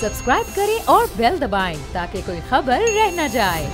Subscribe करें और bell दबाएं ताकि कोई खबर रह न जाए।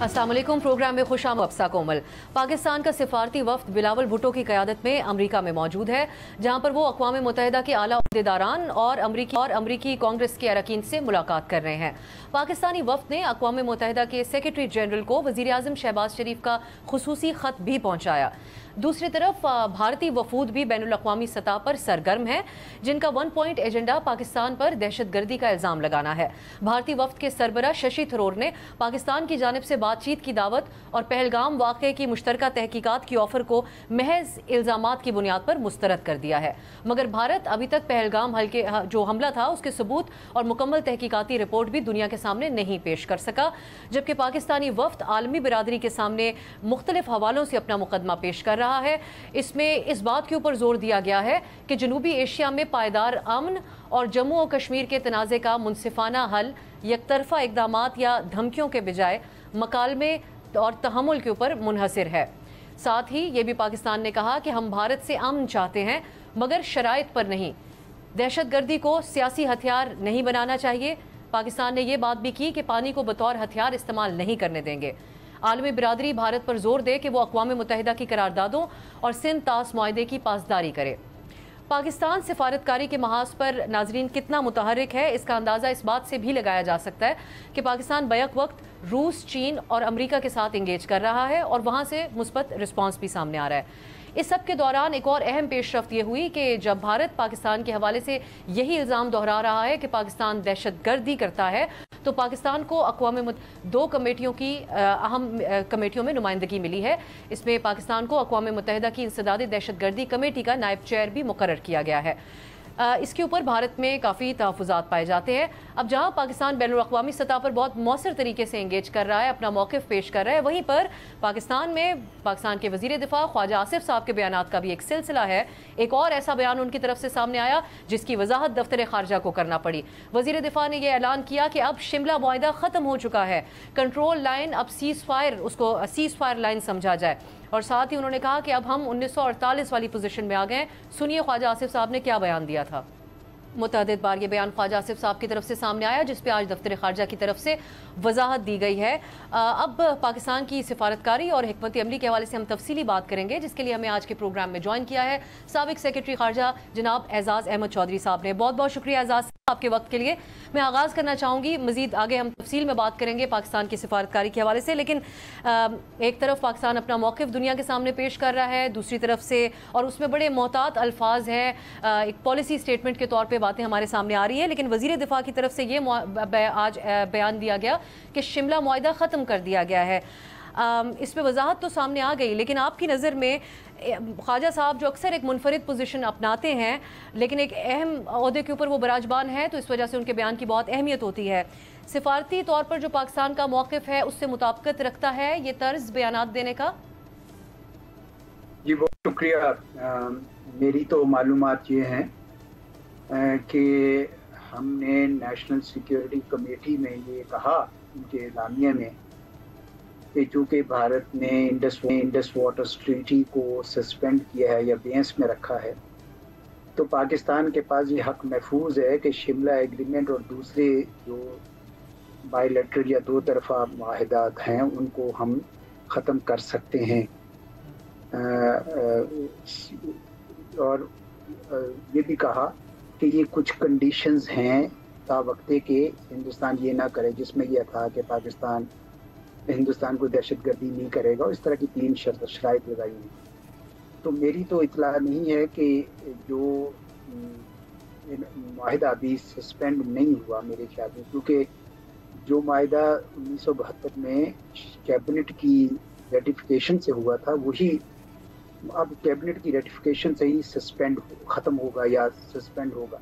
अस्सलाम वालेकुम। प्रोग्राम में खुश अफसा कोमल। पाकिस्तान का सिफारती वफ्द बिलावल भुट्टो की क़यादत में अमरीका में मौजूद है, जहाँ पर वो अक़वाम मुत्तहिदा के आला अहदेदारान और अमरीकी कांग्रेस के अरकान से मुलाकात कर रहे हैं। पाकिस्तानी वफ्द ने अक़वाम मुत्तहिदा के सेक्रेटरी जनरल को वज़ीर आज़म शहबाज शरीफ का खुसूसी ख़त भी पहुँचाया। दूसरी तरफ भारतीय वफूद भी बैनुल अक़वामी सतह पर सरगर्म है, जिनका 1 पॉइंट एजेंडा पाकिस्तान पर दहशतगर्दी का इल्ज़ाम लगाना है। भारतीय वफ्द के सरबरा शशि थरूर ने पाकिस्तान की जानिब से बातचीत की दावत और पहलगाम वाक़े की मुश्तरका तहकीकात की ऑफ़र को महज इल्ज़ामात की बुनियाद पर मुस्तरद कर दिया है, मगर भारत अभी तक पहलगाम जो हमला था उसके सबूत और मुकम्मल तहकीकाती रिपोर्ट भी दुनिया के सामने नहीं पेश कर सका, जबकि पाकिस्तानी वफ्द आलमी बिरादरी के सामने मुख्तलिफ हवालों से अपना मुकदमा पेश कर रहा है। इसमें इस बात के ऊपर जोर दिया गया है कि जनूबी एशिया में पायदार अमन और जम्मू और कश्मीर के तनाज़े का मुनसिफाना हल यकतरफा इक़दामात या धमकियों के बजाय मकालमे और तहम्मुल के ऊपर मुनहसर है। साथ ही ये भी पाकिस्तान ने कहा कि हम भारत से अमन चाहते हैं, मगर शराइत पर नहीं। दहशतगर्दी को सियासी हथियार नहीं बनाना चाहिए। पाकिस्तान ने यह बात भी की कि पानी को बतौर हथियार इस्तेमाल नहीं करने देंगे। आलमी बिरादरी भारत पर जोर दे कि वो अक़वाम मुत्तहिदा की करारदादों और सिंध तास मुआहदे की पासदारी करे। पाकिस्तान सिफारतकारी के महाज पर नाजरीन कितना मुतहर्रिक है, इसका अंदाज़ा इस बात से भी लगाया जा सकता है कि पाकिस्तान बैक वक्त रूस, चीन और अमेरिका के साथ इंगेज कर रहा है और वहाँ से मुस्बत रिस्पॉन्स भी सामने आ रहा है। इस सब के दौरान एक और अहम पेशरफ्त ये हुई कि जब भारत पाकिस्तान के हवाले से यही इल्ज़ाम दोहरा रहा है कि पाकिस्तान दहशतगर्दी करता है, तो पाकिस्तान को अक़वाम 2 कमेटियों की अहम कमेटियों में नुमाइंदगी मिली है। इसमें पाकिस्तान को अक़वाम मुत्तहिदा की इंसदादी दहशतगर्दी कमेटी का नायब चेयर भी मुकर्रर किया गया है। इसके ऊपर भारत में काफ़ी तहफ़्फ़ुज़ात पाए जाते हैं। अब जहाँ पाकिस्तान बैनुल अक़वामी सतह पर बहुत मौसर तरीके से इंगेज कर रहा है, अपना मौक़िफ़ पेश कर रहा है, वहीं पर पाकिस्तान में पाकिस्तान के वज़ीर दिफ़ा ख्वाजा आसिफ साहब के बयानात का भी एक सिलसिला है। एक और ऐसा बयान उनकी तरफ से सामने आया जिसकी वजाहत दफ्तर ख़ारजा को करना पड़ी। वज़ीर दिफ़ा ने यह ऐलान किया कि अब शिमला मुआहदा ख़त्म हो चुका है, कंट्रोल लाइन अब सीज़ फायर लाइन समझा जाए। और साथ ही उन्होंने कहा कि अब हम 1948 वाली पोजीशन में आ गए। सुनिए ख्वाजा आसिफ साहब ने क्या बयान दिया था। मुतअद्दिद बार ये बयान ख्वाजा आसिफ साहब की तरफ से सामने आया, जिस पे आज दफ्तर ख़ारजा की तरफ से वजाहत दी गई है। अब पाकिस्तान की सिफारतकारी और हिकमत अमली के हवाले से हम तफसीली बात करेंगे, जिसके लिए हमें आज के प्रोग्राम में ज्वाइन किया है साबिक सेक्रेटरी ख़ारजा जनाब एजाज़ अहमद चौधरी साहब ने। बहुत बहुत शुक्रिया एजाज़ साहब आपके वक्त के लिए। मैं आगाज़ करना चाहूँगी, मज़ीद आगे हम तफसील में बात करेंगे पाकिस्तान की सिफारतकारी के हवाले से, लेकिन एक तरफ पाकिस्तान अपना मौक़िफ़ दुनिया के सामने पेश कर रहा है, दूसरी तरफ से और उसमें बड़े मोहतात अल्फाज हैं, एक पॉलिसी स्टेटमेंट के तौर पर बातें हमारे सामने आ रही है। लेकिन वज़ीर दिफ़ा की तरफ से ये आज बयान दिया गया कि शिमला मुआहदा ख़त्म कर दिया गया है। इस पर वजाहत तो सामने आ गई, लेकिन आपकी नज़र में ख्वाजा साहब जो अक्सर एक मुनफरिद पोजीशन अपनाते हैं, लेकिन एक अहम ओहदे के ऊपर वो बराजबान है, तो इस वजह से उनके बयान की बहुत अहमियत होती है। सिफारती तौर पर जो पाकिस्तान का मौक़िफ़ है उससे मुताबिकत रखता है ये तर्ज बयानात देने का? जी बहुत शुक्रिया। मेरी तो मालूमात ये हैं कि हमने नेशनल सिक्योरिटी कमेटी में ये कहा उनके एलामिया में कि चूँकि भारत ने इंडस वाटर ट्रीटी को सस्पेंड किया है या बेंस में रखा है, तो पाकिस्तान के पास ये हक महफूज है कि शिमला एग्रीमेंट और दूसरे जो बायलैटरल या 2 तरफ़ा मुआहदात हैं उनको हम ख़त्म कर सकते हैं। और ये भी कहा कि ये कुछ कंडीशंस हैं तावक्ते के हिंदुस्तान ये ना करे, जिसमें यह था कि पाकिस्तान हिंदुस्तान को दहशतगर्दी नहीं करेगा, और इस तरह की 3 शराइत लगाई हुई। तो मेरी तो इतला नहीं है कि जो मुआहदा अभी सस्पेंड नहीं हुआ मेरे ख्याल में, क्योंकि जो मुआहदा 1972 में कैबिनेट की रेटिफिकेशन से हुआ था वही अब कैबिनेट की रेटिफिकेशन से ही ख़त्म होगा या सस्पेंड होगा।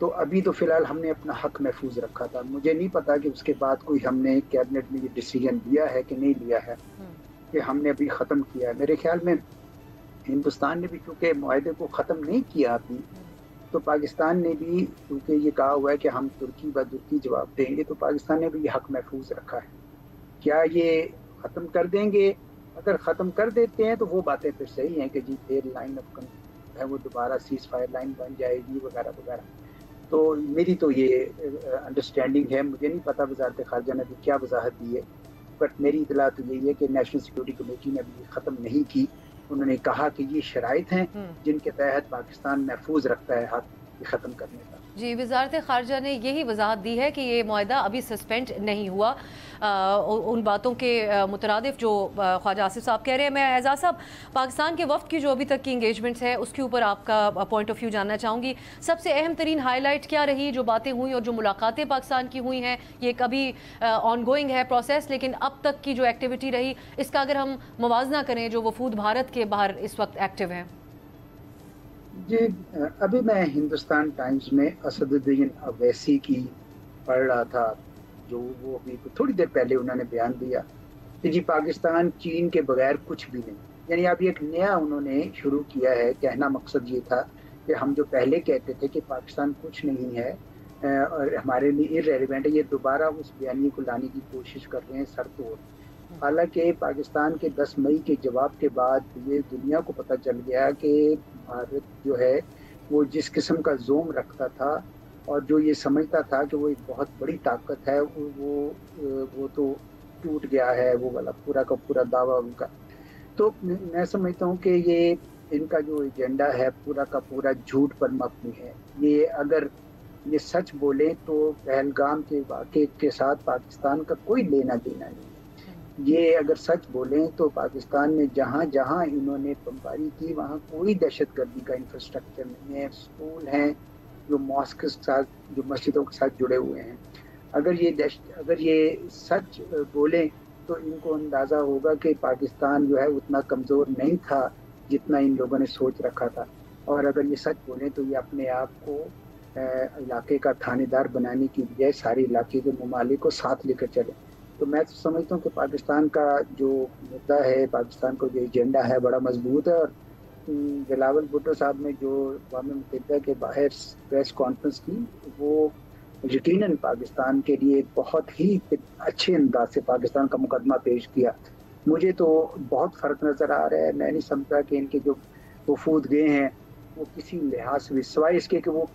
तो अभी तो फिलहाल हमने अपना हक महफूज रखा था। मुझे नहीं पता कि उसके बाद कोई हमने कैबिनेट में ये डिसीजन लिया है कि नहीं लिया है कि हमने अभी ख़त्म किया है। मेरे ख्याल में हिंदुस्तान ने भी क्योंकि मुआहदे को ख़त्म नहीं किया अभी, तो पाकिस्तान ने भी क्योंकि ये कहा हुआ है कि हम तुर्की ब तुर्की जवाब देंगे, तो पाकिस्तान ने भी ये हक महफूज रखा है। क्या ये ख़त्म कर देंगे? अगर ख़त्म कर देते हैं तो वो बातें फिर सही हैं कि जी फिर लाइन ऑफ है वो दोबारा सीज फायर लाइन बन जाएगी वगैरह वगैरह। तो मेरी तो ये अंडरस्टैंडिंग है। मुझे नहीं पता वज़ारत ख़ारजा ने भी क्या वजाहत दी है, बट मेरी इतला तो यही है कि नेशनल सिक्योरिटी कमेटी ने अभी ख़त्म नहीं की। उन्होंने कहा कि ये शराइत हैं जिनके तहत पाकिस्तान महफूज रखता है हक ख़त्म करने का। जी, वज़ारत ख़ारजा ने यही वजाहत दी है कि ये मुआहदा अभी सस्पेंड नहीं हुआ। उन बातों के मुतरादिफ जो ख्वाजा आसिफ साहब कह रहे हैं। मैं एजाज साहब, पाकिस्तान के वफ़द की जो अभी तक की इंगेजमेंट्स है उसके ऊपर आपका पॉइंट ऑफ व्यू जानना चाहूँगी। सबसे अहम तरीन हाईलाइट क्या रही, जो बातें हुई और जो मुलाकातें पाकिस्तान की हुई हैं? ये कभी ऑन गोइंग है प्रोसेस, लेकिन अब तक की जो एक्टिविटी रही इसका अगर हम मुवाजना करें जो वफूद भारत के बाहर इस वक्त एक्टिव हैं। जी, अभी मैं हिंदुस्तान टाइम्स में असदुद्दीन अवैसी की पढ़ रहा था, जो वो अभी थोड़ी देर पहले उन्होंने बयान दिया कि जी पाकिस्तान चीन के बगैर कुछ भी नहीं। यानी अभी एक नया उन्होंने शुरू किया है। कहना मकसद ये था कि हम जो पहले कहते थे कि पाकिस्तान कुछ नहीं है और हमारे लिए इररेलेवेंट है, ये दोबारा उस बयानी को लाने की कोशिश कर रहे हैं सर तोड़। हालांकि पाकिस्तान के 10 मई के जवाब के बाद ये दुनिया को पता चल गया कि भारत जो है वो जिस किस्म का जोम रखता था और जो ये समझता था कि वो एक बहुत बड़ी ताकत है, वो तो टूट गया है, वो वाला पूरा का पूरा दावा उनका। तो मैं समझता हूँ कि ये इनका जो एजेंडा है पूरा का पूरा झूठ पर मबनी है। ये अगर ये सच बोले तो पहलगाम के वाक़े के साथ पाकिस्तान का कोई लेना देना नहीं। ये अगर सच बोलें तो पाकिस्तान में जहाँ जहाँ इन्होंने बमबारी की वहाँ कोई दहशतगर्दी का इंफ्रास्ट्रक्चर नहीं है। स्कूल हैं जो मॉस्क के साथ, जो मस्जिदों के साथ जुड़े हुए हैं। अगर ये सच बोलें तो इनको अंदाज़ा होगा कि पाकिस्तान जो है उतना कमज़ोर नहीं था जितना इन लोगों ने सोच रखा था। और अगर ये सच बोलें तो ये अपने आप को इलाके का थानेदार बनाने की बजाय सारे इलाके के ममालिक को साथ लेकर चले। तो मैं तो समझता हूँ कि पाकिस्तान का जो मुद्दा है, पाकिस्तान का जो एजेंडा है बड़ा मजबूत है। और बिलावल भुट्टो साहब ने जो अक़वाम मुत्तहिदा के बाहर प्रेस कॉन्फ्रेंस की, वो यकीनन पाकिस्तान के लिए बहुत ही अच्छे अंदाज से पाकिस्तान का मुकदमा पेश किया। मुझे तो बहुत फ़र्क नज़र आ रहा है। मैं नहीं समझता कि इनके जो वफूद गए हैं वो किसी लिहाज से, सिवाय इसके कि वो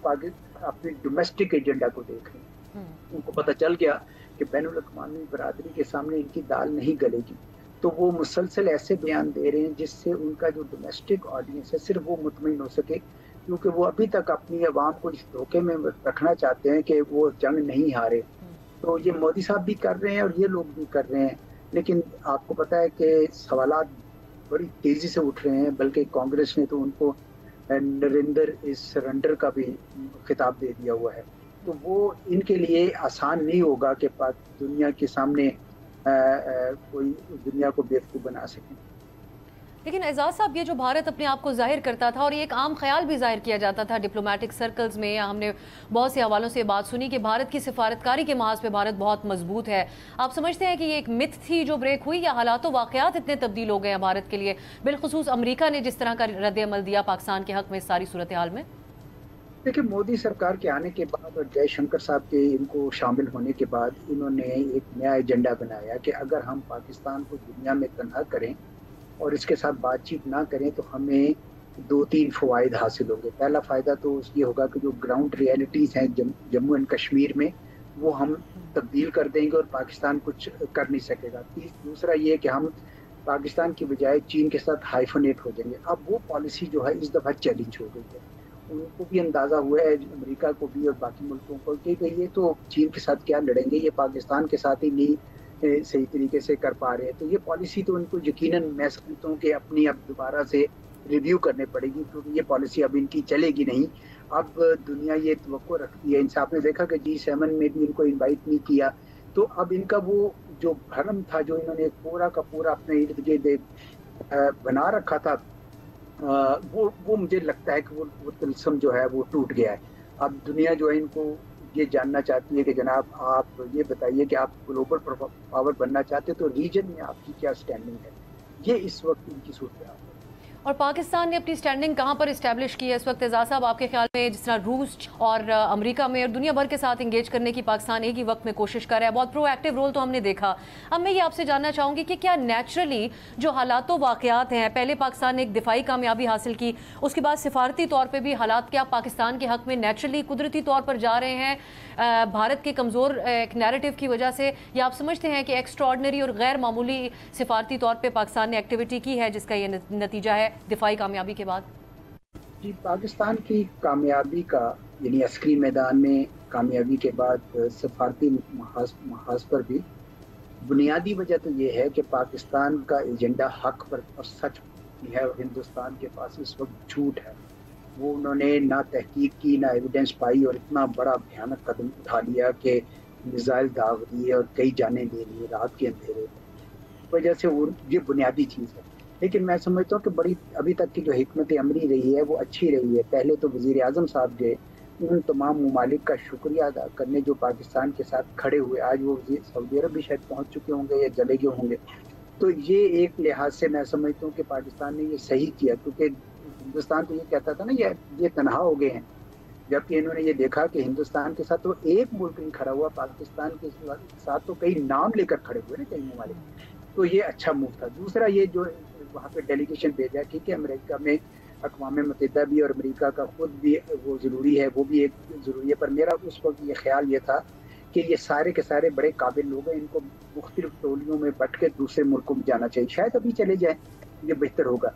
अपने डोमेस्टिक एजेंडा को देख रहे हैं। उनको पता चल गया कि बैनुल अक़वामी बरादरी के सामने इनकी दाल नहीं गलेगी, तो वो मुसलसल ऐसे बयान दे रहे हैं जिससे उनका जो डोमेस्टिक ऑडियंस है सिर्फ वो मुतमईन हो सके, क्योंकि वो अभी तक अपनी आवाम को इस धोखे में रखना चाहते हैं कि वो जंग नहीं हारे। तो ये मोदी साहब भी कर रहे हैं और ये लोग भी कर रहे हैं। लेकिन आपको पता है कि सवालात बड़ी तेज़ी से उठ रहे हैं, बल्कि कांग्रेस ने तो उनको नरेंद्र इज सरेंडर का भी खिताब दे दिया हुआ है। तो वो इनके लिए आसान नहीं होगा कि दुनिया के सामने कोई दुनिया को बेवकूफ़ बना सके। लेकिन एजाज साहब, ये जो भारत अपने आप को जाहिर करता था और ये एक आम ख्याल भी जाहिर किया जाता था डिप्लोमेटिक सर्कल्स में, या हमने बहुत से हवालों से बात सुनी कि भारत की सिफारतकारी के महाज पे भारत बहुत मजबूत है। आप समझते हैं कि ये एक मिथ थी जो ब्रेक हुई, या हालात वाक़यात इतने तब्दील हो गए हैं भारत के लिए, बिलखुसूस अमरीका ने जिस तरह का रद्द-ए-अमल दिया पाकिस्तान के हक में इस सारी सूरत हाल में? देखिए, मोदी सरकार के आने के बाद और जयशंकर साहब के इनको शामिल होने के बाद इन्होंने एक नया एजेंडा बनाया कि अगर हम पाकिस्तान को दुनिया में तन्हा करें और इसके साथ बातचीत ना करें तो हमें 2-3 फ़वाइद हासिल होंगे। पहला फ़ायदा तो ये होगा कि जो ग्राउंड रियलिटीज़ हैं जम्मू एंड कश्मीर में, वो हम तब्दील कर देंगे और पाकिस्तान कुछ कर नहीं सकेगा। दूसरा ये कि हम पाकिस्तान की बजाय चीन के साथ हाइफोनेट हो जाएंगे। अब वो पॉलिसी जो है इस दफ़ा चैलेंज हो गई है। उनको भी अंदाज़ा हुआ है, अमेरिका को भी और बाकी मुल्कों को, कि ये तो चीन के साथ क्या लड़ेंगे, ये पाकिस्तान के साथ ही नहीं सही तरीके से कर पा रहे हैं। तो ये पॉलिसी तो उनको यकीनन मैं समझता हूँ कि अपनी अब दोबारा से रिव्यू करने पड़ेगी, क्योंकि ये पॉलिसी अब इनकी चलेगी नहीं। अब दुनिया ये तवक्को रखती है इनसे। आपने देखा कि G7 में भी इनको इन्वाइट नहीं किया, तो अब इनका वो जो भरम था, जो इन्होंने पूरा का पूरा अपने इर्द गिर्द बना रखा था, वो मुझे लगता है कि वो तिलस्म जो है वो टूट गया है। अब दुनिया जो है इनको ये जानना चाहती है कि जनाब आप ये बताइए कि आप ग्लोबल पावर बनना चाहते तो रीजन में आपकी क्या स्टैंडिंग है। ये इस वक्त इनकी सूरत है। और पाकिस्तान ने अपनी स्टैंडिंग कहाँ पर इस्टेब्लिश की है इस वक्त? एजाज साहब, आपके ख्याल में जिस तरह रूस और अमेरिका में और दुनिया भर के साथ इंगेज करने की पाकिस्तान एक ही वक्त में कोशिश कर रहा है, बहुत प्रोएक्टिव रोल तो हमने देखा। अब मैं ये आपसे जानना चाहूँगी कि क्या नेचुरली जो हालात वाक़यात हैं, पहले पाकिस्तान ने एक दिफाई कामयाबी हासिल की, उसके बाद सिफारती तौर पर भी हालात क्या पाकिस्तान के हक़ में नेचुरली कुदरती तौर पर जा रहे हैं भारत के कमज़ोर एक नैरेटिव की वजह से, या आप समझते हैं कि एक्स्ट्रॉर्डनरी और गैर मामूली सिफारती तौर पर पाकिस्तान ने एक्टिविटी की है जिसका ये नतीजा है दिफाई कामयाबी के बाद? जी, पाकिस्तान की कामयाबी का यानी अस्करी मैदान में कामयाबी के बाद सफारती महाज पर भी बुनियादी वजह तो ये है कि पाकिस्तान का एजेंडा हक पर और सच है और हिंदुस्तान के पास इस वक्त झूठ है। वो उन्होंने ना तहकीक की ना एविडेंस पाई और इतना बड़ा भयानक कदम उठा लिया कि मिसाइल दाग दिए और कई जानें ले ली रात के अंधेरे वजह से। वो ये बुनियादी चीज़ है। लेकिन मैं समझता हूँ कि बड़ी अभी तक की जो हिकमत अमली रही है वो अच्छी रही है। पहले तो वज़ीर आज़म साहब गए, उन तमाम ममालिक का शुक्रिया अदा करने जो पाकिस्तान के साथ खड़े हुए। आज वो सऊदी अरब भी शायद पहुँच चुके होंगे या चले गए होंगे। तो ये एक लिहाज से मैं समझता हूँ कि पाकिस्तान ने ये सही किया, क्योंकि हिंदुस्तान तो ये कहता था ना ये तनहा हो गए हैं, जबकि इन्होंने ये देखा कि हिंदुस्तान के साथ तो एक मुल्क नहीं खड़ा हुआ, पाकिस्तान के साथ तो कई नाम लेकर खड़े हुए ना कई ममालिक। तो ये अच्छा मूव था। दूसरा ये जो वहाँ पे डेलीगेशन भेजा, ठीक है, अमेरिका में अक़वाम मुत्तहिदा भी और अमेरिका का खुद भी वो ज़रूरी है, वो भी एक ज़रूरी है। पर मेरा उस वक्त ये ख्याल ये था कि ये सारे के सारे बड़े काबिल लोग हैं, इनको मुख्तलिफ टोलियों में बट के दूसरे मुल्कों में जाना चाहिए। शायद अभी चले जाएँ, ये बेहतर होगा।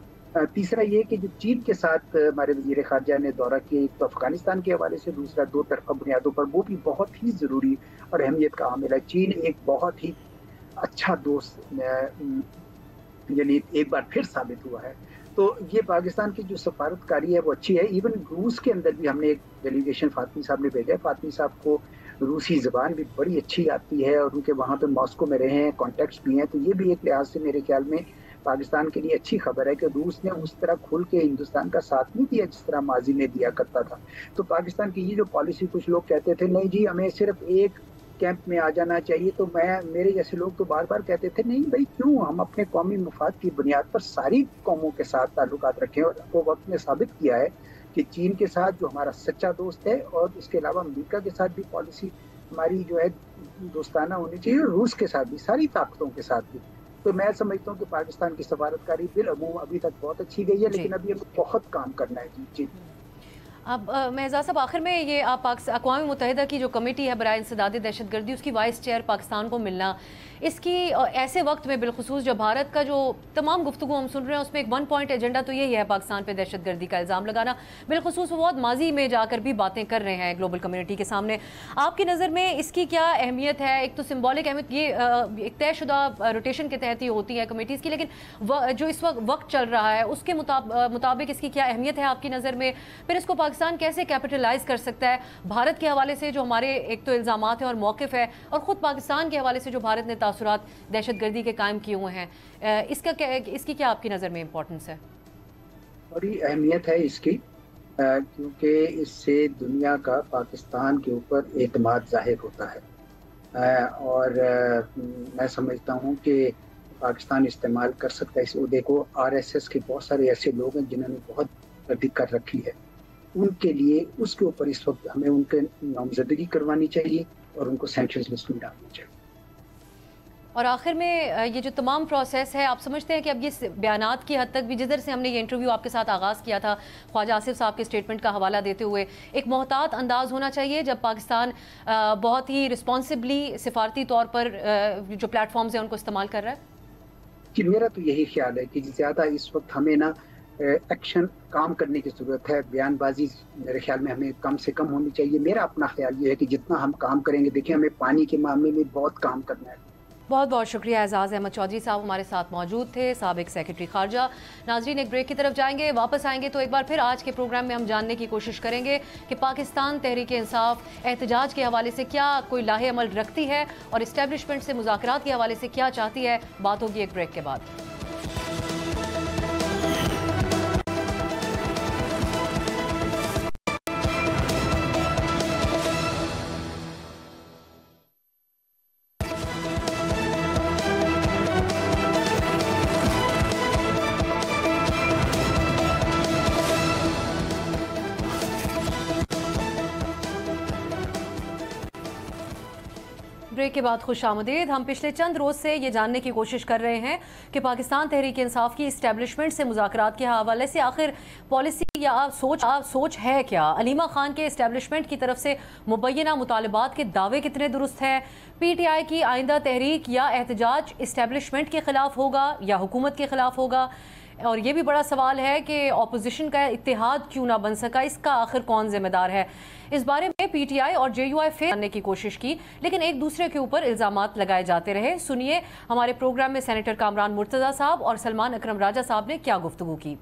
तीसरा ये कि जो चीन के साथ हमारे वज़ीर ख़ारजा ने दौरा किया, एक तो अफ़गानिस्तान के हवाले से, दूसरा दो तरफ़ा बुनियादों पर, वो भी बहुत ही ज़रूरी और अहमियत का आमिल है। चीन एक बहुत ही अच्छा दोस्त यानी एक बार फिर साबित हुआ है। तो ये पाकिस्तान की जो सफारतकारी है वो अच्छी है। इवन रूस के अंदर भी हमने एक डेलीगेशन फातमी साहब ने भेजा है। फातमी साहब को रूसी ज़बान भी बड़ी अच्छी आती है और उनके वहाँ पे मॉस्को में रहे हैं, कॉन्टेक्ट्स भी हैं। तो ये भी एक लिहाज से मेरे ख्याल में पाकिस्तान के लिए अच्छी खबर है कि रूस ने उस तरह खुल के हिंदुस्तान का साथ नहीं दिया जिस तरह माजी में दिया करता था। तो पाकिस्तान की ये जो पॉलिसी, कुछ लोग कहते थे नहीं जी हमें सिर्फ एक कैंप में आ जाना चाहिए, तो मेरे जैसे लोग तो बार बार कहते थे नहीं भाई क्यों, हम अपने कौमी मफाद की बुनियाद पर सारी कौमों के साथ ताल्लुकात रखें। और वो वक्त ने साबित किया है कि चीन के साथ जो हमारा सच्चा दोस्त है और इसके अलावा अमेरिका के साथ भी पॉलिसी हमारी जो है दोस्ताना होनी चाहिए, और रूस के साथ भी, सारी ताकतों के साथ भी। तो मैं समझता हूँ कि पाकिस्तान की सफारतकारी बिलअमूम अभी तक बहुत अच्छी गई है, लेकिन अभी हमें बहुत काम करना है। जी अब महजाज साहब, आखिर में ये आप अक़वाम मुत्तहिदा की जो कमेटी है बराए इंसदाद दहशतगर्दी, उसकी वाइस चेयर पाकिस्तान को मिलना, इसकी ऐसे वक्त में बिलखुसूस जब भारत का जो तमाम गुफ्तगू हम सुन रहे हैं उसमें एक 1 पॉइंट एजेंडा तो यही है पाकिस्तान पे दहशतगर्दी का इल्ज़ाम लगाना, बिलखुसूस वो बहुत माजी में जाकर भी बातें कर रहे हैं ग्लोबल कम्युनिटी के सामने। आपकी नज़र में इसकी क्या अहमियत है? एक तो सिम्बॉलिक अहमियत, ये एक तयशुदा रोटेशन के तहत ही होती है कमेटीज़ की, लेकिन जो इस वक्त चल रहा है उसके मुताबिक इसकी क्या अहमियत है आपकी नज़र में? फिर इसको पाकिस्तान कैसे कैपिटलाइज कर सकता है भारत के हवाले से जो हमारे एक तो इल्ज़ामात हैं और मौक़िफ़ है, और ख़ुद पाकिस्तान के हवाले से जो भारत ने तासुरात दहशतगर्दी के कायम किए हुए हैं, इसकी क्या आपकी नज़र में इम्पोर्टेंस है? बड़ी अहमियत है इसकी, क्योंकि इससे दुनिया का पाकिस्तान के ऊपर एतमाद ज़ाहिर होता है। और मैं समझता हूँ कि पाकिस्तान इस्तेमाल कर सकता है इस उहदे को। RSS के बहुत सारे ऐसे लोग हैं जिन्होंने बहुत गलती कर रखी है, उनके लिए उसके ऊपर इस वक्त हमें उनके नामजदगी करवानी चाहिए और उनको सैंक्शंस लिस्ट में डालनी चाहिए। और आखिर में ये जो तमाम प्रोसेस है, आप समझते हैं कि अब ये बयानात की हद तक भी, जिधर से हमने ये इंटरव्यू आपके साथ आगाज़ किया था ख्वाजा आसिफ साहब के स्टेटमेंट का हवाला देते हुए, एक मोहतात अंदाज़ होना चाहिए जब पाकिस्तान बहुत ही रिस्पॉन्सिबली सिफारती तौर पर जो प्लेटफॉर्म्स हैं उनको इस्तेमाल कर रहा है? कि मेरा तो यही ख्याल है कि ज़्यादा इस वक्त हमें ना एक्शन काम करने की ज़रूरत है। बयानबाजी मेरे ख्याल में हमें कम से कम होनी चाहिए। मेरा अपना ख्याल ये है कि जितना हम काम करेंगे, देखिए हमें पानी के मामले में बहुत काम करना है। बहुत बहुत शुक्रिया। एजाज अहमद चौधरी साहब हमारे साथ मौजूद थे, साबिक सेक्रेटरी खारजा। नाजरीन, एक ब्रेक की तरफ जाएंगे, वापस आएंगे तो एक बार फिर आज के प्रोग्राम में हम जानने की कोशिश करेंगे कि पाकिस्तान तहरीक इंसाफ एहतजाज के हवाले से क्या कोई लाहे अमल रखती है और इस्टेब्लिशमेंट से मुज़ाकरात के हवाले से क्या चाहती है। बात होगी एक ब्रेक के बाद। के बाद खुशामदीद। हम पिछले चंद रोज से ये जानने की कोशिश कर रहे हैं कि पाकिस्तान तहरीक इंसाफ की इस्टेब्लिशमेंट से मुज़ाकरात के हवाले से आखिर पॉलिसी या सोच है क्या। अलीमा खान के इस्टेब्लिशमेंट की तरफ से मुबैना मुतालबात के दावे कितने दुरुस्त हैं। PTI की आइंदा तहरीक या एहतजाज इस्टेब्लिशमेंट के खिलाफ होगा या हुकूमत के खिलाफ होगा। और ये भी बड़ा सवाल है कि अपोजिशन का इत्तेहाद क्यों ना बन सका, इसका आखिर कौन जिम्मेदार है। इस बारे में PTI और JUI जानने की कोशिश की, लेकिन एक दूसरे के ऊपर इल्जामात लगाए जाते रहे। सुनिए हमारे प्रोग्राम में सेनेटर कामरान मुर्तज़ा साहब और सलमान अकरम राजा साहब ने क्या गुफ्तगू की।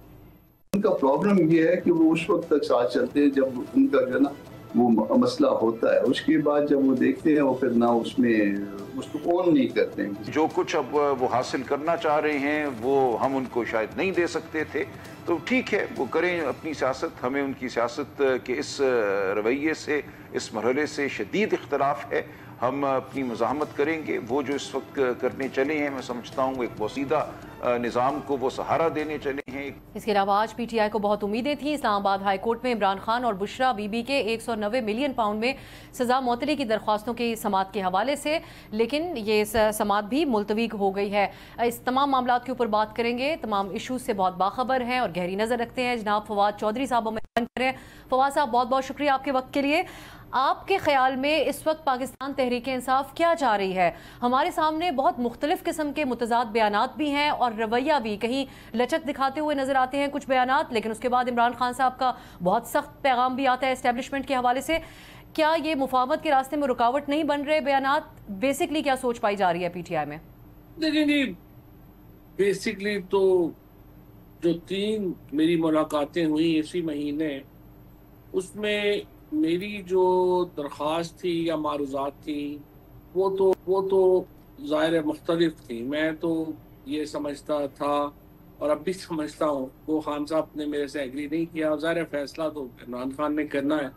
उनका प्रॉब्लम ये है कि वो उस वक्त तक साथ चलते हैं जब उनका जो ना वो मसला होता है, उसके बाद जब वो देखते हैं वो फिर ना उसमें उसको ऑन नहीं करते हैं। जो कुछ अब वो हासिल करना चाह रहे हैं वो हम उनको शायद नहीं दे सकते थे, तो ठीक है वो करें अपनी सियासत। हमें उनकी सियासत के इस रवैये से, इस मरहले से शदीद इख्तलाफ है। हम अपनी मज़ाहमत करेंगे। वो जो इस वक्त करने चले हैं, मैं समझता हूँ एक वसीदा निज़ाम को वो सहारा देने चले हैं। इसके अलावा आज PTI को बहुत उम्मीदें थी। इस्लामाबाद हाई कोर्ट में इमरान खान और बुशरा बीबी के 190 मिलियन पाउंड में सजा मौतली की दरख्वास्तों की समाअत के हवाले से, लेकिन ये समाअत भी मुलतवी हो गई है। इस तमाम मामला के ऊपर बात करेंगे। तमाम इशूज से बहुत बाखबर हैं और गहरी नज़र रखते हैं। जनाब फवाद चौधरी साहब हमें करें। फवाद साहब बहुत बहुत शुक्रिया आपके वक्त के लिए। आपके ख्याल में इस वक्त पाकिस्तान तहरीक इंसाफ क्या चाह रही है? हमारे सामने बहुत मुख्तलिफ किस्म के मुतजाद बयानात भी हैं और रवैया भी, कहीं लचक दिखाते हुए नजर आते हैं कुछ बयानात, लेकिन उसके बाद इमरान खान साहब का बहुत सख्त पैगाम भी आता है एस्टेब्लिशमेंट के हवाले से। क्या ये मुफाहमत के रास्ते में रुकावट नहीं बन रहे बयानात? बेसिकली क्या सोच पाई जा रही है PTI में? देखिए जी, बेसिकली तो जो 3 मेरी मुलाकातें हुई इसी महीने, उसमें मेरी जो दरख्वास्त थी या मारूज़ात थी वो तो ज़ाहिर मुख्तलिफ थी। मैं तो ये समझता था और अब भी समझता हूँ, वो खान साहब ने मेरे से एग्री नहीं किया। ज़ाहिर फैसला तो इमरान खान ने करना है।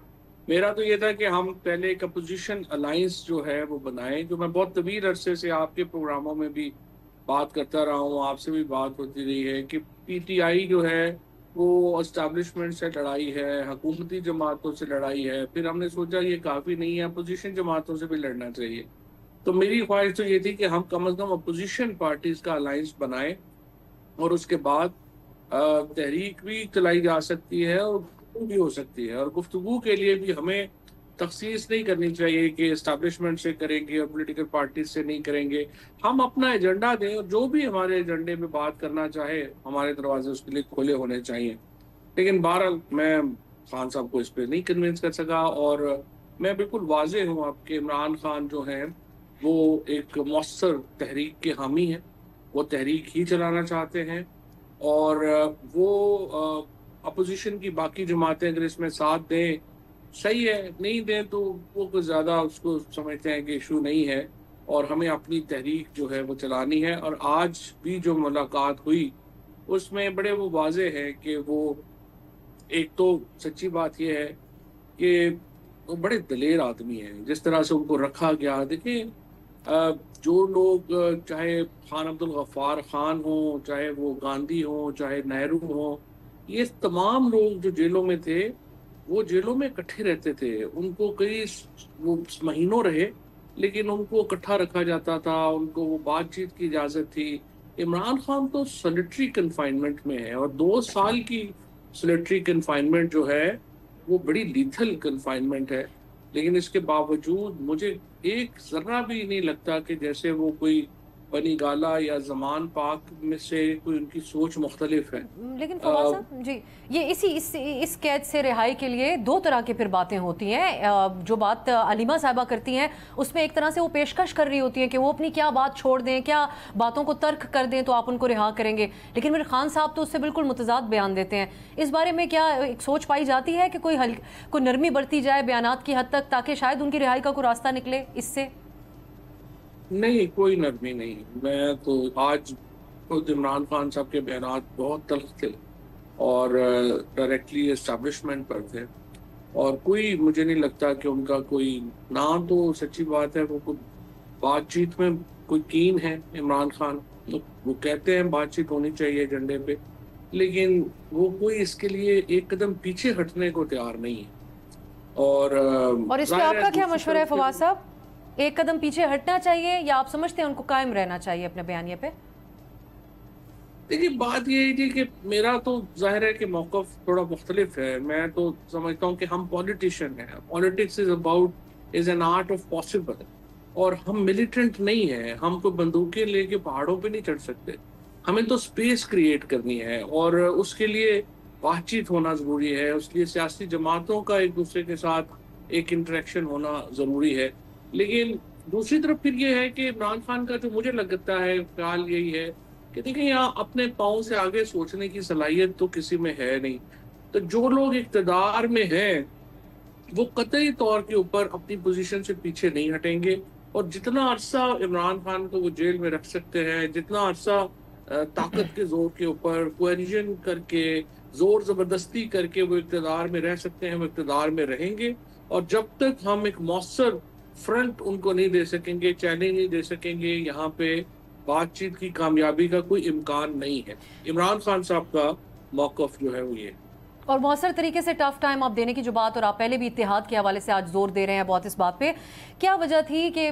मेरा तो ये था कि हम पहले एक अपोजिशन अलाइंस जो है वो बनाएं, जो मैं बहुत तवील अरसे से आपके प्रोग्रामों में भी बात करता रहा हूँ, आपसे भी बात होती रही है कि PTI जो है वो इस्टेब्लिशमेंट से लड़ाई है, हुकूमती जमातों से लड़ाई है। फिर हमने सोचा ये काफ़ी नहीं है, अपोजिशन जमातों से भी लड़ना चाहिए। तो मेरी ख्वाहिश तो ये थी कि हम कम अज़ कम अपोजिशन पार्टीज़ का अलाइंस बनाएं और उसके बाद तहरीक भी चलाई जा सकती है और गुफ्तगू भी हो सकती है। और गुफ्तगू के लिए भी हमें तखसीस नहीं करनी चाहिए कि इस्टेब्लिशमेंट से करेंगे और पॉलिटिकल पार्टीज से नहीं करेंगे। हम अपना एजेंडा दें और जो भी हमारे एजेंडे में बात करना चाहे, हमारे दरवाजे उसके लिए खुले होने चाहिए। लेकिन बहरहाल मैं खान साहब को इस पर नहीं कन्विंस कर सका और मैं बिल्कुल वाज़े हूँ आपके, इमरान खान जो हैं वो एक मौसर तहरीक के हामी हैं। वो तहरीक ही चलाना चाहते हैं और वो अपोजिशन की बाकी जमातें अगर इसमें साथ दें सही है, नहीं दें तो वो कुछ ज़्यादा उसको समझते हैं कि इशू नहीं है और हमें अपनी तहरीक जो है वो चलानी है। और आज भी जो मुलाकात हुई उसमें बड़े वो वाज़े है कि वो, एक तो सच्ची बात ये है कि वो बड़े दलेर आदमी हैं। जिस तरह से उनको रखा गया, देखिए जो लोग, चाहे खान अब्दुल गफ्फार खान हो, चाहे वो गांधी हो, चाहे नेहरू हो, ये तमाम लोग जो जेलों में थे वो जेलों में इकट्ठे रहते थे। उनको कई वो महीनों रहे लेकिन उनको इकट्ठा रखा जाता था, उनको वो बातचीत की इजाज़त थी। इमरान खान तो सॉलिटरी कन्फाइनमेंट में है और 2 साल की सॉलिटरी कन्फाइनमेंट जो है वो बड़ी लीथल कन्फाइनमेंट है। लेकिन इसके बावजूद मुझे एक ज़र्रा भी नहीं लगता कि जैसे वो कोई बनी गाला या जमान पाक में से कोई उनकी सोच मुख्तलिफ है। लेकिन फवाद साहब जी, ये इस कैद से रिहाई के लिए 2 तरह की फिर बातें होती हैं। जो बात अलीमा साहिबा करती हैं उसमें एक तरह से वो पेशकश कर रही होती हैं कि वो अपनी क्या बात छोड़ दें, क्या बातों को तर्क कर दें तो आप उनको रिहा करेंगे। लेकिन फिर खान साहब तो उससे बिल्कुल मुतजाद बयान देते हैं। इस बारे में क्या एक सोच पाई जाती है कि कोई नरमी बरती जाए बयानात की हद तक, ताकि शायद उनकी रिहाई का कोई रास्ता निकले इससे? नहीं, कोई नरमी नहीं। मैं तो आज खुद इमरान खान साहब के बयान बहुत तल्ख थे और डायरेक्टली एस्टेब्लिशमेंट पर थे और कोई, मुझे नहीं लगता कि उनका कोई, ना तो सच्ची बात है वो कोई बातचीत में कोई कीन है इमरान खान। तो वो कहते हैं बातचीत होनी चाहिए एजेंडे पे, लेकिन वो कोई इसके लिए एक कदम पीछे हटने को तैयार नहीं है। और इस पे आपका क्या मशवरा है फवाद साहब? एक कदम पीछे हटना चाहिए या आप समझते हैं उनको कायम रहना चाहिए अपने बयानिए पे? देखिए, बात ये है जी कि मेरा तो जाहिर है कि मौक़िफ़ थोड़ा मुख्तलिफ है। मैं तो समझता हूँ कि हम पॉलिटिशियन हैं, politics is an art of possible, और हम मिलिटेंट नहीं हैं, हम कोई बंदूकें लेके पहाड़ों पे नहीं चढ़ सकते। हमें तो स्पेस क्रिएट करनी है और उसके लिए बातचीत होना ज़रूरी है, उसके लिए सियासी जमातों का एक दूसरे के साथ एक इंटरेक्शन होना ज़रूरी है। लेकिन दूसरी तरफ फिर ये है कि इमरान खान का जो मुझे लगता है ख्याल यही है कि देखिए, यहाँ अपने पाँव से आगे सोचने की सलाहियत तो किसी में है नहीं। तो जो लोग इक़्तिदार में हैं वो कतई तौर के ऊपर अपनी पोजीशन से पीछे नहीं हटेंगे, और जितना अरसा इमरान खान को वो जेल में रख सकते हैं, जितना अरसा ताकत के जोर के ऊपर कोएरिजन करके, जोर जबरदस्ती करके वो इक़्तिदार में रह सकते हैं, वो इक़्तिदार में रहेंगे। और जब तक हम एक मौसर फ्रंट उनको नहीं दे सकेंगे, चैलेंज नहीं दे सकेंगे, यहाँ पे बातचीत की कामयाबी का कोई इम्कान नहीं है। इमरान खान साहब का मौक़िफ़ जो है वो ये। और मौसर तरीके से टफ टाइम आप देने की जो बात, और आप पहले भी इत्तेहाद के हवाले से आज जोर दे रहे हैं बहुत इस बात पे, क्या वजह थी कि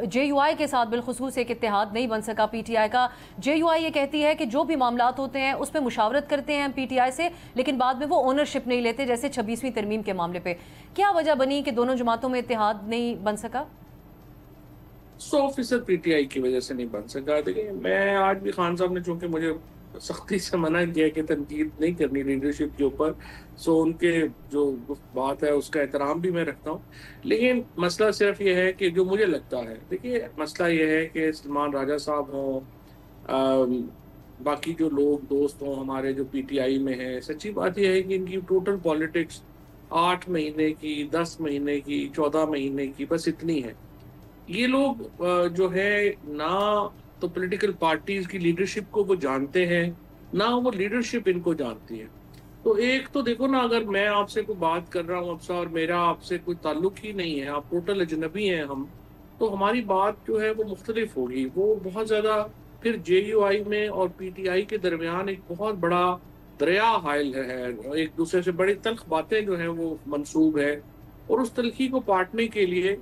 JUI के साथ बिलखुसूस एक इत्तेहाद नहीं बन सका PTI का? JUI ये कहती है कि जो भी मामलात होते हैं उस पर मुशावरत करते हैं PTI से, लेकिन बाद में वो ओनरशिप नहीं लेते, जैसे 26वीं तरमीम के मामले पे। क्या वजह बनी कि दोनों जमातों में इत्तेहाद नहीं बन सका? 100% PTI की वजह से नहीं बन सका। देखिए, मैं आज भी खान साहब ने चूंकि मुझे सख्ती से मना किया कि तनकीद नहीं करनी लीडरशिप के ऊपर, सो उनके जो बात है उसका एहतराम भी मैं रखता हूँ। लेकिन मसला सिर्फ ये है कि जो मुझे लगता है, देखिए मसला ये है कि सलमान राजा साहब हों, बाकी जो लोग दोस्त हों हमारे जो PTI में हैं, सच्ची बात यह है कि इनकी टोटल पॉलिटिक्स 8 महीने की, 10 महीने की, 14 महीने की, बस इतनी है। ये लोग जो है ना तो पॉलिटिकल पार्टीज की लीडरशिप को वो जानते हैं, ना वो लीडरशिप इनको जानती है। तो एक तो देखो ना, अगर मैं आपसे कोई बात कर रहा हूँ अफसा और मेरा आपसे कोई ताल्लुक ही नहीं है, आप टोटल अजनबी हैं हम, तो हमारी बात जो है वो मुख्तलिफ होगी। वो बहुत ज़्यादा फिर JUI में और PTI के दरमियान एक बहुत बड़ा दरिया हायल है, एक दूसरे से बड़ी तल्ख बातें जो हैं वो मंसूब है, और उस तल्खी को पाटने के लिए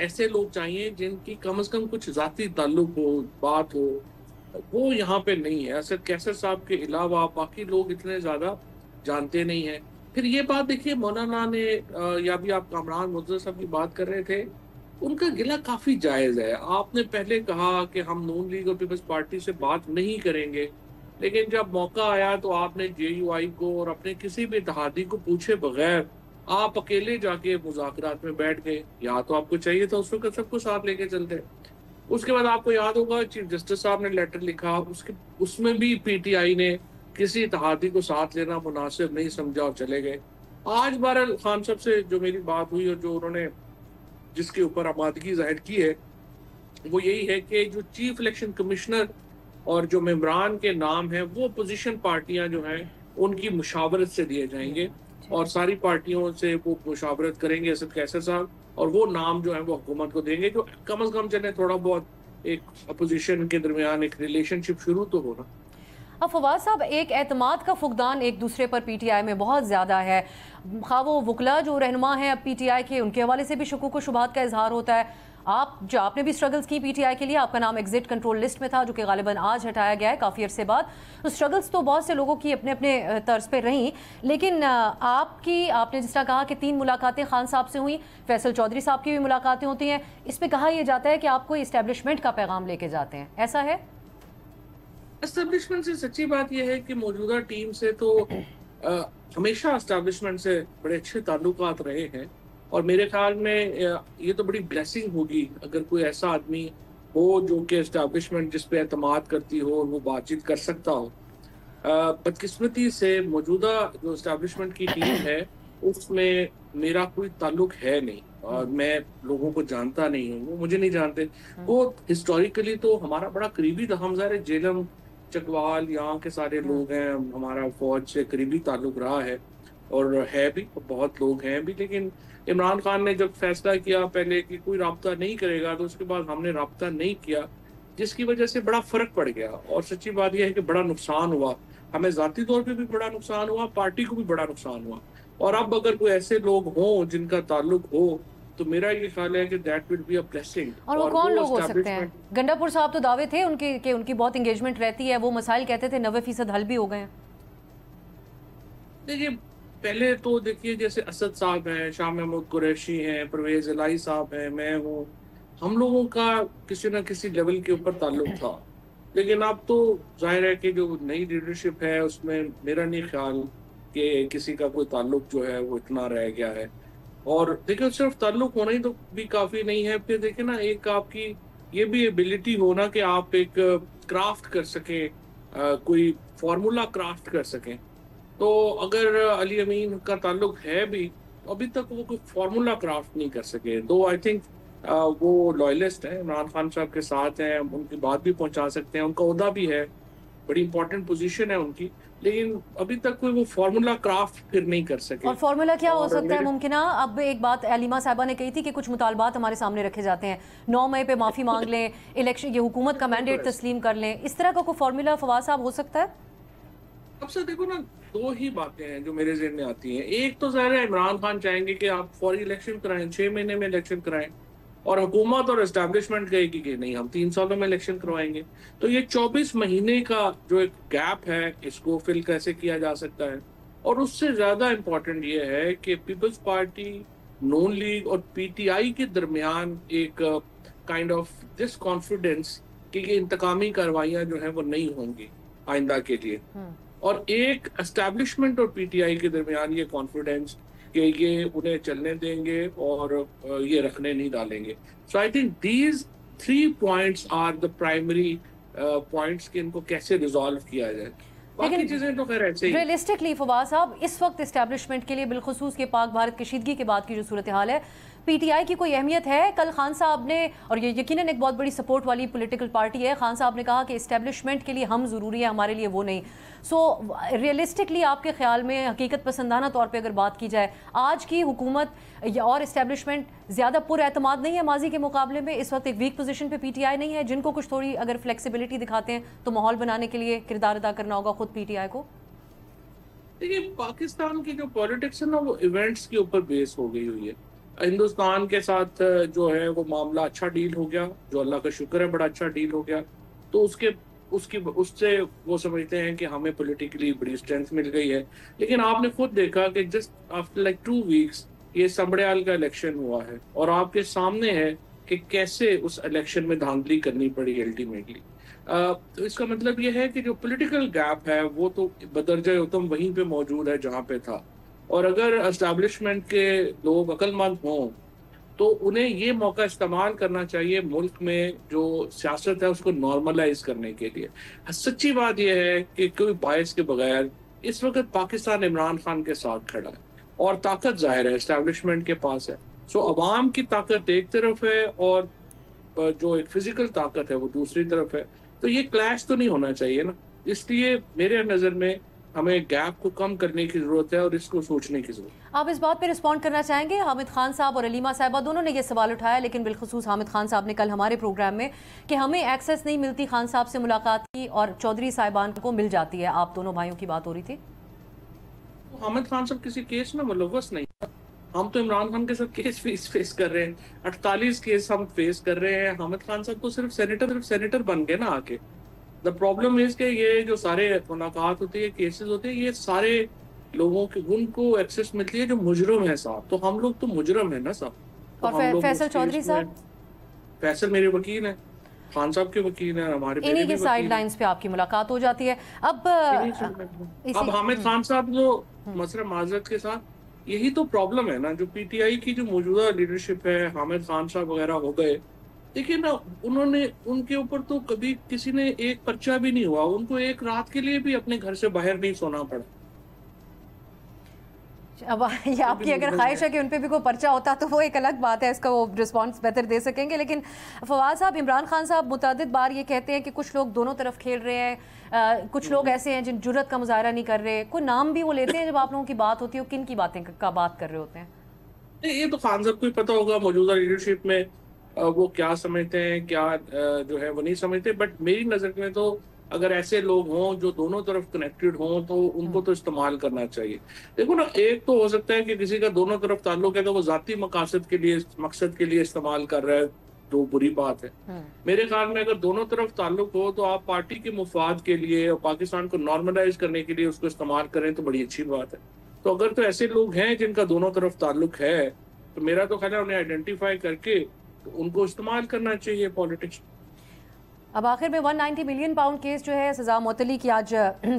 ऐसे लोग चाहिए जिनकी कम से कम कुछ ज़ाती ताल्लुक हो, बात हो। वो यहाँ पे नहीं है। असद कैसर साहब के अलावा बाकी लोग इतने ज़्यादा जानते नहीं हैं। फिर ये बात देखिए, मौलाना ने या भी आप कामरान मुद्दर साहब की बात कर रहे थे, उनका गिला काफ़ी जायज़ है। आपने पहले कहा कि हम नून लीग और पीपल्स पार्टी से बात नहीं करेंगे, लेकिन जब मौका आया तो आपने JUI को और अपने किसी भी इत्तेहादी को पूछे बगैर आप अकेले जाके मुज़ाकरात में बैठ गए। या तो आपको चाहिए था उस वक्त सबको साथ लेके चलते। उसके बाद आपको याद होगा चीफ जस्टिस साहब ने लेटर लिखा, उसमें भी PTI ने किसी इत्तेहादी को साथ लेना मुनासिब नहीं समझा और चले गए। आज बहरहाल खान साहब से जो मेरी बात हुई और जो उन्होंने जिसके ऊपर आमादगी जाहिर की है वो यही है कि जो चीफ इलेक्शन कमिश्नर और जो मेंबरान के नाम है वो अपोजिशन पार्टियां जो हैं उनकी मुशावरत से दिए जाएंगे, और सारी पार्टियों से वो मुशावरत करेंगे असद कैसर साहब, और वो नाम जो है वो हुकूमत को देंगे, जो कम से कम चले थोड़ा बहुत एक अपोजिशन के दरमियान एक रिलेशनशिप शुरू तो होना। अब फवाद साहब, एक एतमाद का फुकदान एक दूसरे पर PTI में बहुत ज़्यादा है। खा वो वकला जो रहनुमा हैं अब PTI के, उनके हवाले से भी शुकूक व शुबहात का इजहार होता है। आपने भी स्ट्रगल्स की PTI के लिए, आपका नाम एग्जिट कंट्रोल लिस्ट में था जो कि गालिबन आज हटाया गया है काफ़ी अरसे बाद। तो स्ट्रगल्स तो बहुत से लोगों की अपने अपने तर्ज पर रहीं, लेकिन आपने जिस तरह कहा कि 3 मुलाकातें खान साहब से हुई, फैसल चौधरी साहब की भी मुलाकातें होती हैं, इस पर कहा यह जाता है कि आप कोई इस्टेब्लिशमेंट का पैगाम लेके जाते हैं, ऐसा है? एस्टेब्लिशमेंट से सच्ची बात यह है कि मौजूदा टीम से तो हमेशा एस्टेब्लिशमेंट से बड़े अच्छे ताल्लुकात रहे हैं, और मेरे ख्याल में ये तो बड़ी ब्लेसिंग होगी अगर कोई ऐसा आदमी हो जो कि एस्टेब्लिशमेंट जिस पे एतमाद करती हो और वो बातचीत कर सकता हो। बदकिस्मती से मौजूदा जो एस्टेब्लिशमेंट की टीम है उसमें मेरा कोई ताल्लुक है नहीं, और मैं लोगों को जानता नहीं हूँ, वो मुझे नहीं जानते। वो हिस्टोरिकली तो हमारा बड़ा करीबी था, हम सारे जेलम चकवाल यहाँ के सारे लोग हैं, हमारा फौज से करीबी ताल्लुक रहा है और है भी, बहुत लोग हैं भी। लेकिन इमरान खान ने जब फैसला किया पहले कि कोई राब्ता नहीं करेगा, तो उसके बाद हमने राब्ता नहीं किया, जिसकी वजह से बड़ा फर्क पड़ गया। और सच्ची बात यह है कि बड़ा नुकसान हुआ, हमें ज़ाती तौर पे भी बड़ा नुकसान हुआ, पार्टी को भी बड़ा नुकसान हुआ। और अब अगर कोई ऐसे लोग हों जिनका ताल्लुक हो तो मेरा ये ख्याल है कि that will be a blessing. और वो कौन लोग हो सकते हैं? गंडापुर साहब तो दावे थे उनके कि उनकी बहुत एंगेजमेंट रहती है, वो मसाइल कहते थे 90% हल भी हो गए हैं। देखिए पहले तो देखिए जैसे असद साहब हैं, शाह महमूद कुरैशी हैं, परवेज इलाही साहब हैं, मैं हूँ, हम लोगों का किसी न किसी लेवल के ऊपर ताल्लुक था। लेकिन अब तो जाहिर है कि जो नई लीडरशिप है उसमें मेरा नहीं ख्याल कि किसी का कोई ताल्लुक जो है वो इतना रह गया है। और देखिए सिर्फ ताल्लुक होना ही तो भी काफी नहीं है, फिर देखिए ना एक आपकी ये भी एबिलिटी होना कि आप एक क्राफ्ट कर सकें, कोई फार्मूला क्राफ्ट कर सकें। तो अगर अली अमीन का ताल्लुक है भी, अभी तक वो कोई फार्मूला क्राफ्ट नहीं कर सके। तो आई थिंक वो लॉयलिस्ट है, इमरान खान साहब के साथ हैं, उनकी बात भी पहुंचा सकते हैं, उनका ओहदा भी है, बड़ी इंपॉर्टेंट पोजीशन है उनकी, लेकिन अभी तक कोई वो फार्मूला क्राफ्ट फिर नहीं कर सके। और फार्मूला क्या हो सकता है मुमकिन? अब एक बात अलीमा साहबा ने कही थी कि कुछ मुतालबात हमारे सामने रखे जाते हैं, 9 मई पे माफी मांग लें, इलेक्शन ये हुकूमत का मैंडेट तस्लीम कर लें, इस तरह का कोई फार्मूला फवाद साहब हो सकता है? अब से देखो ना, दो ही बातें हैं जो मेरे ज़हन में आती हैं। एक तो ज़ाहिर है इमरान खान चाहेंगे कि आप फौरी इलेक्शन कराएं, 6 महीने में इलेक्शन कराएं, और हुकूमत और एस्टैब्लिशमेंट कहेगी कि नहीं हम 3 सालों में इलेक्शन करवाएंगे। तो ये 24 महीने का जो एक गैप है, इसको फिल कैसे किया जा सकता है? और उससे ज़्यादा इम्पोर्टेंट ये है कि पीपल्स पार्टी, नून लीग और पीटीआई के दरमियान एक काइंड ऑफ डिसकॉन्फिडेंस कि ये इंतकामी कार्रवाइयाँ जो हैं वो नहीं होंगी आइंदा के लिए, और एक एस्टैब्लिशमेंट और पीटीआई के दरमियान ये कॉन्फिडेंस कि ये उन्हें चलने देंगे और ये रखने नहीं डालेंगे। So I think these 3 points are the primary points कि इनको कैसे रिजॉल्व किया जाए। बाकी चीजें तो खैर ऐसे ही। रियलिस्टिकली फवाद साहब, इस वक्त एस्टैब्लिशमेंट के लिए बिलखुसूस के पाक भारत कशीदगी के बाद की जो सूरत हाल है, पीटीआई की कोई अहमियत है? कल खान साहब ने, और ये यकीनन एक बहुत बड़ी सपोर्ट वाली पॉलिटिकल पार्टी है, खान साहब ने कहा कि एस्टैब्लिशमेंट के लिए हम ज़रूरी है, हमारे लिए वो नहीं। सो रियलिस्टिकली आपके ख्याल में, हकीकत पसंदाना तौर पे अगर बात की जाए, आज की हुकूमत और एस्टैब्लिशमेंट ज़्यादा पुरएतमाद नहीं है माजी के मुकाबले में? इस वक्त एक वीक पोजीशन पे पीटीआई नहीं है, जिनको कुछ थोड़ी अगर फ्लेक्सिबिलिटी दिखाते हैं तो माहौल बनाने के लिए किरदार अदा करना होगा खुद पीटीआई को? देखिए पाकिस्तान की जो पॉलिटिक्स है ना, वो इवेंट्स के ऊपर बेस हो गई हुई है। हिंदुस्तान के साथ जो है वो मामला अच्छा डील हो गया, जो अल्लाह का शुक्र है बड़ा अच्छा डील हो गया, तो उससे वो समझते हैं कि हमें पॉलिटिकली बड़ी स्ट्रेंथ मिल गई है। लेकिन आपने खुद देखा कि जस्ट आफ्टर लाइक 2 वीक्स ये संबड़ियाल का इलेक्शन हुआ है, और आपके सामने है कि कैसे उस इलेक्शन में धांधली करनी पड़ी अल्टीमेटली। तो इसका मतलब ये है कि जो पॉलिटिकल गैप है वो तो बदरजा उतम वहीं पे मौजूद है जहाँ पे था, और अगर एस्टैब्लिशमेंट के लोग अक्लमंद हों तो उन्हें ये मौका इस्तेमाल करना चाहिए मुल्क में जो सियासत है उसको नॉर्मलाइज करने के लिए। सच्ची बात यह है कि कोई बायस के बगैर इस वक्त पाकिस्तान इमरान खान के साथ खड़ा है, और ताकत जाहिर है एस्टैब्लिशमेंट के पास है। सो अवाम की ताकत एक तरफ है और जो एक फिजिकल ताकत है वो दूसरी तरफ है, तो ये क्लैश तो नहीं होना चाहिए ना। इसलिए मेरे नज़र में हमें गैप को कम करने की जरूरत है और इसको सोचने की जरूरत है। आप इस बात पे रिस्पॉन्ड करना चाहेंगे? हामिद खान साहब और अलीमा साहिबा दोनों ने ये सवाल उठाया, लेकिन बिलखुसूस हामिद खान साहब ने कल हमारे प्रोग्राम में कि हमें एक्सेस नहीं मिलती खान साहब से मुलाकात की और चौधरी साहिबान को मिल जाती है। आप दोनों भाइयों की बात हो रही थी। हामिद खान साहब किसी केस में मुलव्वस नहीं, हम तो इमरान खान के साथ केस फेस कर रहे हैं, 48 केस हम फेस कर रहे हैं। हामिद खान साहब तो सिर्फ सेनेटर बन गए ना आके। द प्रॉब्लम इज के ये जो सारे मुलाकात होती है, केसेस होते हैं, ये सारे लोगों के उनको एक्सेस मिलती है जो मुजरम है साहब। तो हम लोग तो मुजरम है ना साहब। तो और फैसल चौधरी साहब? फैसल मेरे वकील हैं, खान साहब के वकील हैं, हमारे इन्हीं के साइडलाइंस पे आपकी मुलाकात हो जाती है। अब हामिद खान साहब जो मसला माजरत के साथ यही तो प्रॉब्लम है ना, जो पीटीआई की जो मौजूदा लीडरशिप है, हामिद खान साहब वगैरह हो गए, देखिए ना उन्होंने, उनके ऊपर तो कभी किसी ने एक पर्चा भी नहीं हुआ, उनको एक रात के लिए भी अपने घर से बाहर नहीं सोना पड़ा। अब ये आपकी अगर ख्वाहिश है कि उन पे भी कोई पर्चा होता तो वो एक अलग बात है, इसका वो रिस्पांस बेहतर दे सकेंगे। लेकिन फवाद साहब, इमरान खान साहब मुतअद्दिद बार ये कहते हैं कि कुछ लोग दोनों तरफ खेल रहे हैं, कुछ लोग ऐसे हैं जिन जुर्रत का मुजाहरा नहीं कर रहे। कोई नाम भी वो लेते हैं जब आप लोगों की बात होती है, किन की बातें का बात कर रहे होते हैं? ये तो खान साहब को ही पता होगा मौजूदा लीडरशिप में वो क्या समझते हैं, क्या जो है वो नहीं समझते। बट मेरी नज़र में तो अगर ऐसे लोग हों जो दोनों तरफ कनेक्टेड हों तो उनको तो इस्तेमाल करना चाहिए। देखो ना, एक तो हो सकता है कि किसी का दोनों तरफ ताल्लुक है तो वो जाती मकसद के लिए इस्तेमाल कर रहा है, जो बुरी बात है। मेरे ख्याल में अगर दोनों तरफ ताल्लुक हो तो आप पार्टी के मुफाद के लिए और पाकिस्तान को नॉर्मलाइज करने के लिए उसको इस्तेमाल करें तो बड़ी अच्छी बात है। तो अगर तो ऐसे लोग हैं जिनका दोनों तरफ ताल्लुक है तो मेरा तो ख्याल है उन्हें आइडेंटिफाई करके तो उनको इस्तेमाल करना चाहिए पॉलिटिक्स। अब आखिर में 190 मिलियन पाउंड केस जो है सजा मुअत्तली की आज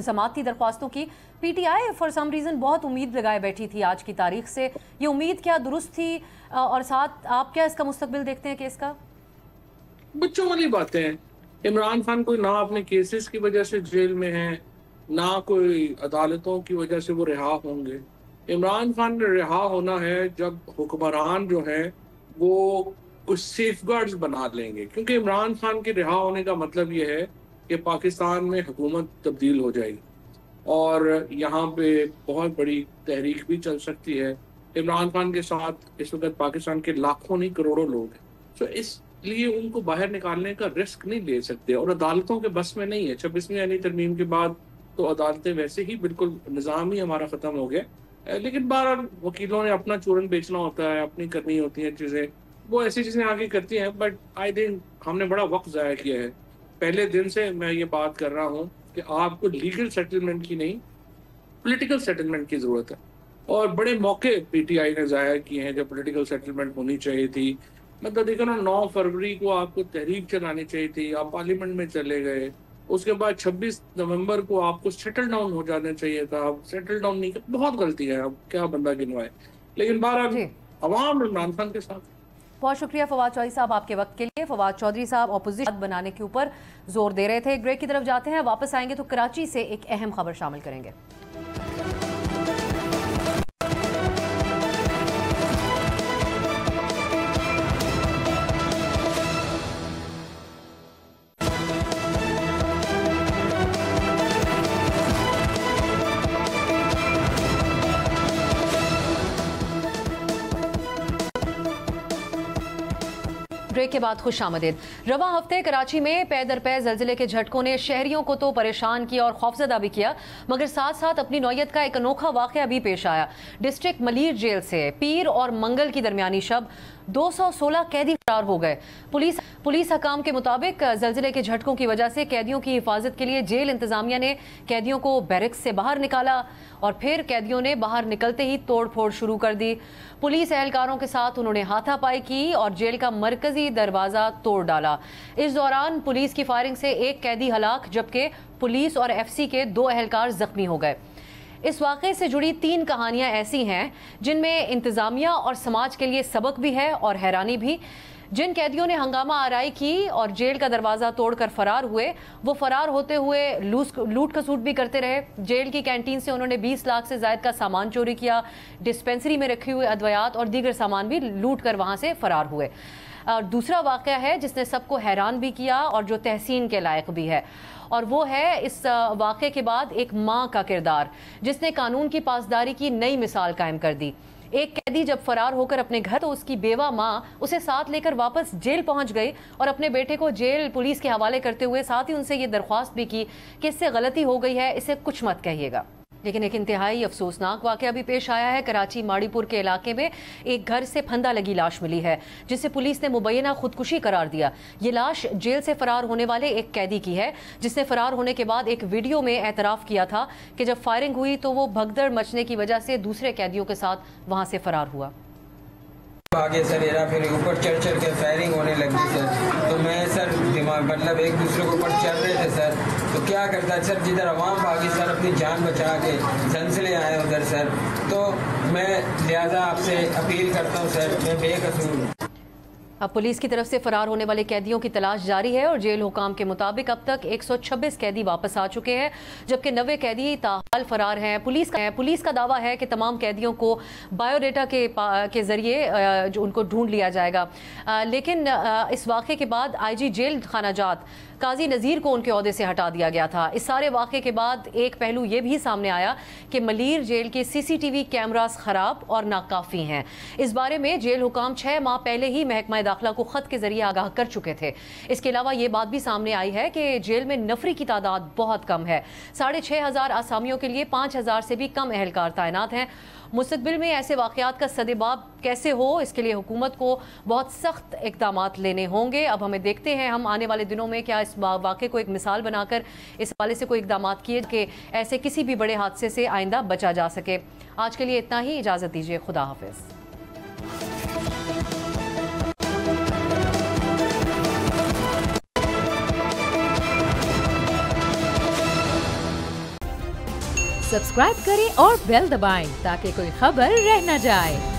समाअत थी दरख्वास्तों की। पीटीआई फॉर सम रीज़न बहुत उम्मीद लगाए बैठी थी आज की तारीख से, ये उम्मीद क्या दुरुस्त थी? और साथ आप क्या इसका मुस्तकबिल देखते हैं केस का? बच्चों वाली बातें हैं। इमरान खान कोई ना अपने केसेस की वजह से जेल में है, ना कोई अदालतों की वजह से वो रिहा होंगे। इमरान खान ने रिहा होना है जब हुक्मरान जो है वो कुछ सेफगार्ड्स बना लेंगे, क्योंकि इमरान खान के रिहा होने का मतलब ये है कि पाकिस्तान में हुकूमत तब्दील हो जाएगी और यहाँ पे बहुत बड़ी तहरीक भी चल सकती है। इमरान खान के साथ इस वक्त पाकिस्तान के लाखों नहीं करोड़ों लोग हैं, तो इसलिए उनको बाहर निकालने का रिस्क नहीं ले सकते और अदालतों के बस में नहीं है। 26वीं आईनी तरमीम के बाद तो अदालतें वैसे ही बिल्कुल निज़ाम ही हमारा ख़त्म हो गया, लेकिन बहरहाल वकीलों ने अपना चूरन बेचना होता है, अपनी करनी होती हैं चीज़ें, वो ऐसी चीज़ें आगे करती हैं। बट आई थिंक हमने बड़ा वक्त ज़ाया किया है। पहले दिन से मैं ये बात कर रहा हूँ कि आपको लीगल सेटलमेंट की नहीं, पॉलिटिकल सेटलमेंट की ज़रूरत है और बड़े मौके पीटीआई ने ज़ाया किए हैं जब पॉलिटिकल सेटलमेंट होनी चाहिए थी। मतलब देखो ना, 9 फरवरी को आपको तहरीक चलानी चाहिए थी, आप पार्लियामेंट में चले गए। उसके बाद 26 नवंबर को आपको सेटल डाउन हो जाना चाहिए था, आप सेटल डाउन नहीं कर, बहुत गलती है, अब क्या बंदा गिनवाए। लेकिन बहरहाल अवाम इमरान खान के साथ। बहुत शुक्रिया फवाद चौधरी साहब आपके वक्त के लिए। फवाद चौधरी साहब ऑपोजिशन बनाने के ऊपर जोर दे रहे थे। ब्रेक की तरफ जाते हैं, वापस आएंगे तो कराची से एक अहम खबर शामिल करेंगे। ब्रेक के बाद खुश आमदीद। रवा हफ्ते कराची में पै दर पै जल्जिले के झटकों ने शहरियों को तो परेशान किया और खौफजदा भी किया, मगर साथ साथ अपनी नौयत का एक अनोखा वाकया भी पेश आया। डिस्ट्रिक्ट मलीर जेल से पीर और मंगल की दरमियानी शब 216 कैदी फरार हो गए। पुलिस हकाम के मुताबिक जल्जिले के झटकों की वजह से कैदियों की हिफाजत के लिए जेल इंतजामिया ने कैदियों को बैरक्स से बाहर निकाला और फिर कैदियों ने बाहर निकलते ही तोड़ फोड़ शुरू कर दी। पुलिस एहलकारों के साथ उन्होंने हाथापाई की और जेल का मरकजी दरवाजा तोड़ डाला। इस दौरान पुलिस की फायरिंग से एक कैदी हलाक जबकि पुलिस और एफसी के 2 एहलकार जख्मी हो गए। इस वाक़े से जुड़ी 3 कहानियां ऐसी हैं जिनमें इंतज़ामिया और समाज के लिए सबक भी है और हैरानी भी। जिन कैदियों ने हंगामा आराई की और जेल का दरवाज़ा तोड़कर फरार हुए, वो फरार होते हुए लूट खसूट भी करते रहे। जेल की कैंटीन से उन्होंने 20 लाख से ज़ायद का सामान चोरी किया। डिस्पेंसरी में रखे हुए अद्वियात और दीगर सामान भी लूट कर वहाँ से फरार हुए। और दूसरा वाक़या है जिसने सबको हैरान भी किया और जो तहसीन के लायक भी है, और वो है इस वाक़े के बाद एक माँ का किरदार जिसने कानून की पासदारी की नई मिसाल कायम कर दी। एक कैदी जब फरार होकर अपने घर तो उसकी बेवा माँ उसे साथ लेकर वापस जेल पहुंच गई और अपने बेटे को जेल पुलिस के हवाले करते हुए साथ ही उनसे ये दरख्वास्त भी की कि इससे गलती हो गई है, इसे कुछ मत कहिएगा। लेकिन एक इंतहाई अफसोसनाक वाक़या भी पेश आया है। कराची माड़ीपुर के इलाके में एक घर से फंदा लगी लाश मिली है जिसे पुलिस ने मुबैना खुदकुशी करार दिया। ये लाश जेल से फरार होने वाले एक कैदी की है जिसने फरार होने के बाद एक वीडियो में एतराफ़ किया था कि जब फायरिंग हुई तो वो भगदड़ मचने की वजह से दूसरे कैदियों के साथ वहाँ से फरार हुआ। आगे सर एरा फिर ऊपर चढ़ के फायरिंग होने लगी सर, तो मैं सर दिमाग मतलब एक दूसरे के ऊपर चढ़ रहे थे सर, तो क्या करता है सर, जिधर अवाम भागी सर अपनी जान बचा के झंझले आए उधर सर, तो मैं लिहाजा आपसे अपील करता हूँ सर, मैं बेकसूर हूँ। अब पुलिस की तरफ से फरार होने वाले कैदियों की तलाश जारी है और जेल हुकाम के मुताबिक अब तक 126 कैदी वापस आ चुके हैं जबकि 90 कैदी ताहाल फरार हैं। पुलिस का दावा है कि तमाम कैदियों को बायोडेटा के जरिए जो उनको ढूंढ लिया जाएगा। लेकिन इस वाक़े के बाद आईजी जेल खाना जात काजी नज़ीर को उनके ओहदे से हटा दिया गया था। इस सारे वाक़े के बाद एक पहलू ये भी सामने आया कि मलीर जेल के CCTV कैमरास ख़राब और नाकाफ़ी हैं। इस बारे में जेल हुकाम 6 माह पहले ही महकमा दाखिला को ख़त के ज़रिए आगाह कर चुके थे। इसके अलावा ये बात भी सामने आई है कि जेल में नफरी की तादाद बहुत कम है। 6500 आसामियों के लिए 5000 से भी कम एहलकार तैनात हैं। मुस्तकबिल में ऐसे वाक़यात का सदेबाब कैसे हो, इसके लिए हुकूमत को बहुत सख्त इक़दामात लेने होंगे। अब हमें देखते हैं हम आने वाले दिनों में क्या इस वाक़े को एक मिसाल बनाकर इस हवाले से कोई इक़दामात किए कि ऐसे किसी भी बड़े हादसे से आइंदा बचा जा सके। आज के लिए इतना ही, इजाज़त दीजिए, खुदा हाफिज़। सब्सक्राइब करें और बेल दबाएं ताकि कोई खबर रह न जाए।